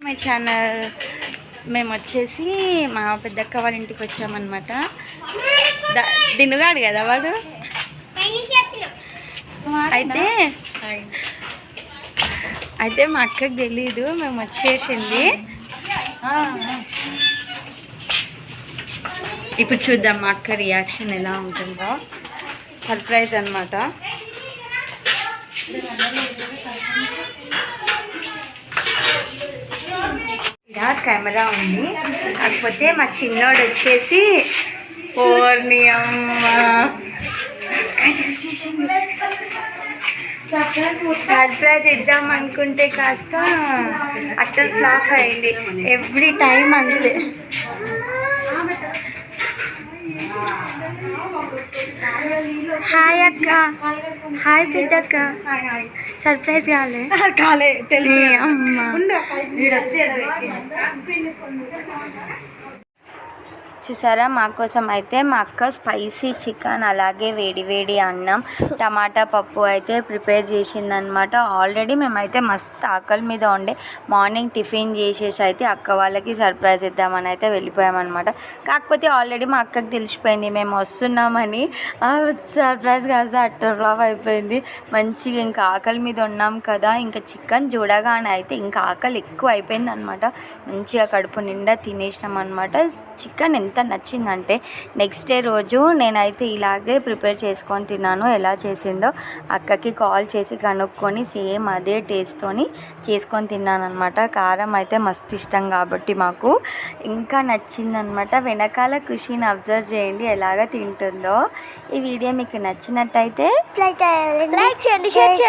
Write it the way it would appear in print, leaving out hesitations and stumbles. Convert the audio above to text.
My channel. మేము వచ్చేసి మా పెద్దక్క వాళ్ళ ఇంటికి వచ్చామన్నమాట. దిన్నుగాడు కదా వాడు. అయితే మా అక్కకి తెలీదు మేము వచ్చేసింది. ఇప్పుడు చూద్దాం మా అక్క రియాక్షన్ ఎలా ఉంటుందో. సర్ప్రైజ్ అన్నమాట. ఇలా కెమెరా ఉంది, కాకపోతే మా చిన్నోడు వచ్చేసి ఓర్ని అమ్మ సర్ప్రైజ్ ఇద్దాం అనుకుంటే కాస్త అట్టల్ ఫ్లాప్ అయింది. ఎవ్రీ టైం అంతే. హాయ్ అక్క. హాయ్ పెద్దక్క. సర్ప్రైజ్ కాలే అమ్మా. చూసారా, మా కోసం అయితే మా అక్క స్పైసీ చికెన్ అలాగే వేడి వేడి అన్నం టమాటా పప్పు అయితే ప్రిపేర్ చేసిందనమాట. ఆల్రెడీ మేమైతే మస్తు ఆకలి మీద ఉండే మార్నింగ్ టిఫిన్ చేసేసి అయితే అక్క వాళ్ళకి సర్ప్రైజ్ ఇద్దామని అయితే వెళ్ళిపోయామన్నమాట. కాకపోతే ఆల్రెడీ మా అక్కకి తెలిసిపోయింది మేము వస్తున్నామని. సర్ప్రైజ్ కాస్త అట్టర్లావ్ అయిపోయింది. మంచిగా ఇంకా ఆకలి మీద ఉన్నాం కదా, ఇంకా చికెన్ చూడగానే అయితే ఇంకా ఆకలి ఎక్కువ అయిపోయింది అనమాట. మంచిగా కడుపు నిండా తినేసినాం అనమాట. చికెన్ ఎంత నచ్చిందంటే నెక్స్ట్ డే రోజు నేనైతే ఇలాగే ప్రిపేర్ చేసుకొని తిన్నాను. ఎలా చేసిందో అక్కకి కాల్ చేసి కనుక్కొని సేమ్ అదే టేస్ట్తోని చేసుకొని తిన్నాను అనమాట. కారం అయితే మస్తు ఇష్టం కాబట్టి మాకు ఇంకా నచ్చిందనమాట. వెనకాల ఖుషిని అబ్జర్వ్ చేయండి ఎలాగ తింటుందో. ఈ వీడియో మీకు నచ్చినట్టయితే లైక్ చేయండి, షేర్ చేయండి.